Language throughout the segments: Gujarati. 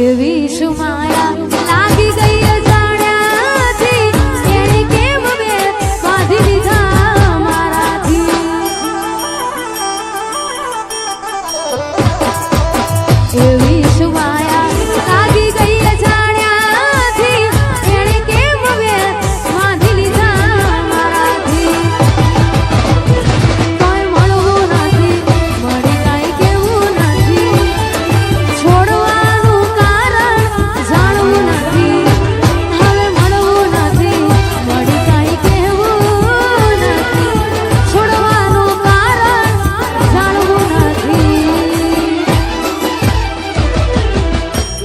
એવી શું માયા લાગી ગઈ અજાણ્યાથી, એણે કેમ બે બાંધી લીધા મારાથી. એવી શું માયા લાગી ગઈ અજાણ્યાથી, એણે કેમ બે બાંધી લીધા મારાથી. કોઈ મળવું નથી, મળી કાંઈ કેવું નથી, છોડવાનું કારણ જાણવું નથી. હવે મળવું નથી, મળી કાંઈ કેવું નથી, છોડવાનું કારણ જાણવું નથી.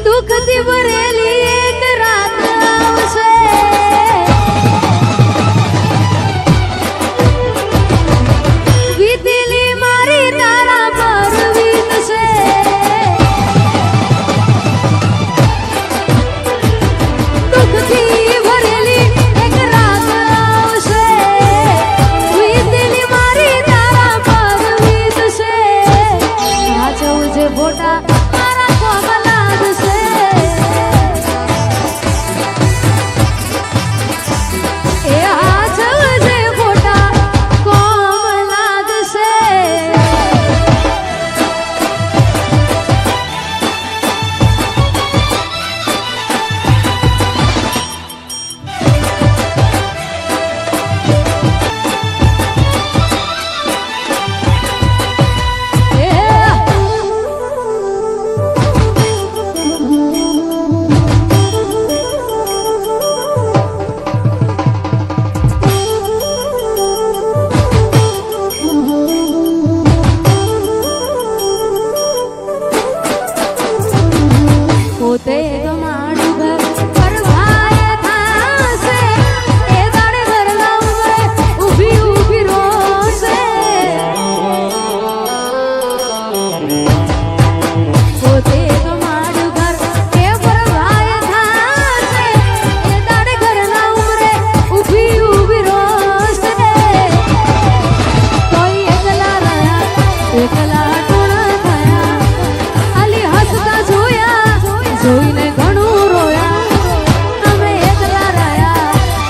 દુઃખથી ભરેલી એક રાત આવશે, વીતેલી મારી તારા પર વીતશે. દુઃખથી ભરેલી એક રાત આવશે, વીતેલી મારી તારા પર વીતશે. આ જવું જે ફોટા મારા કોમાં લાગશે. એ આ જવું જે ફોટા કોમાં લાગશે. પોતે ગમાડું ઘર પરવાય થાશે, એ દાડે ઘરના ઉંબરે ઊભી ઊભી રોશે. પોતે ગમાડું ઘર એ પરવાય થાશે, એ દાડે ઘરના ઉંબરે ઊભી ઊભી રોશે. કોઈ એકલા રહ્યા, એકલા ટોળા થયા, ખાલી હસતા જોયા, જોઈને ઘણું રોયા. અમે એકલા રહ્યા,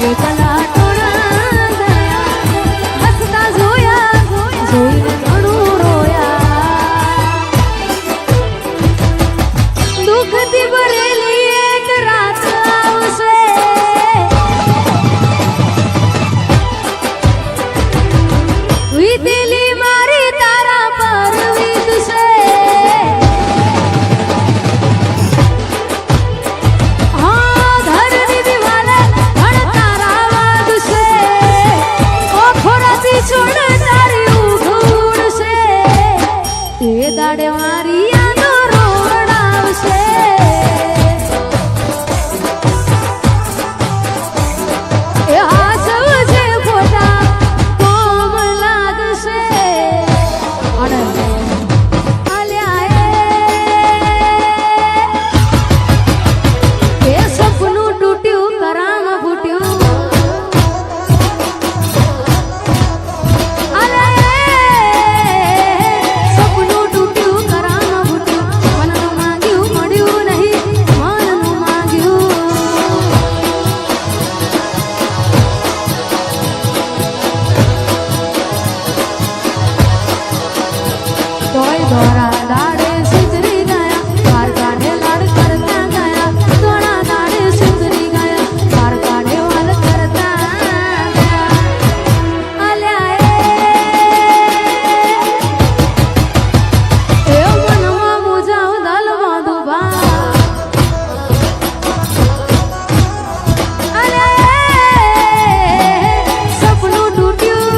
એકલા ટોળા થયા, હસતા જોયા, જોઈને ઘણું રોયા. દુઃખથી ભરેલી એક રાત આવશે, વીતેલી મારી તારા પર વીતશે. હા, ઘરની દિવાલે ધડ તારા વાગશે, ઓખોરાથી છોડ તારી ઊંઘ ઉડશે. એ દાડે મારી યાદો રોવડાવશે. એ આ સૌ જે ફોટા કોમ લાગશે. એ સપનું તૂટ્યું, કરામ ફૂટ્યું. અરે સપનું તૂટ્યું, કરામ ફૂટ્યું. મનનું માંગ્યું મળ્યું નહીં, મનનું માંગ્યું. તોય દોરા દાડે સુધરી ગયા, બાર કાઢે લાડ કરતા ગયા. દોરા દાડે સુધરી ગયા, બાર કાઢે વાલ કરતા ગયા. અલ્યા એ મનમાં મુજાવ દલ બાંધું બા. અલ્યા સપનું તૂટ્યું,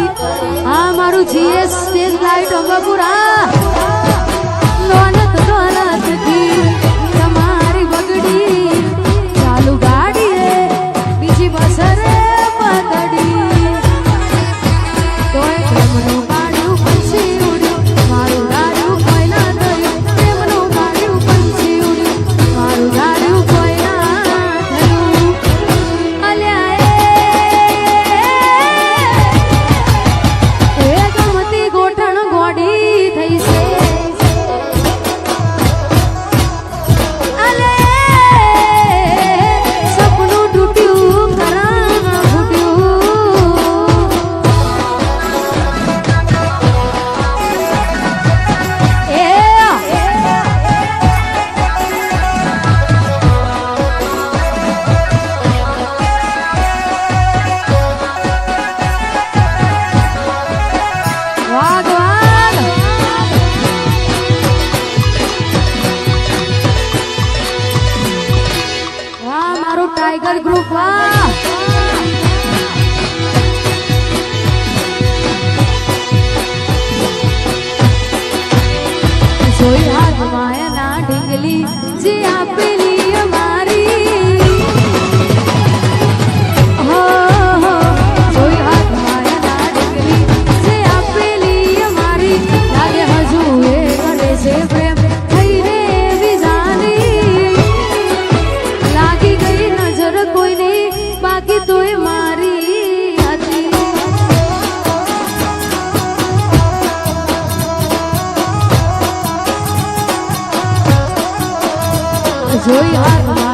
આ મારું જીએસ સ્ટેજ લાઈટ અંબાપુરા લોનત દોલતથી તમારી બગડી ચાલુ ગાડીએ બીજી બસરે પતડી તોય પ્રેમનું પાડ્યું પંછી ઉડ્યું મારું ગાડ્યું કોઈ ના થયું પ્રેમનું પાડ્યું પંછી ઉડ્યું મારું ગાડ્યું કોઈ ના થયું અલ્યા એ ગમતી ગોઠણ ગોડી થઈ છે અલે સપનું તૂટ્યું કરામાં ફૂટ્યું વાગ વાગ વાહ મારું ટાઈગર ગ્રુપ વાહ જોઈ હાથ માયાના ઢીંગલી જે આપેલી અમારી હો હો જોઈ હાથ માયાના ઢીંગલી જે આપેલી અમારી લાગે હજુ એ કરે છે પ્રેમ થઈને વિજાની લાગી ગઈ નજર કોઈની બાકી તોય મારી હતી જોઈ હાથ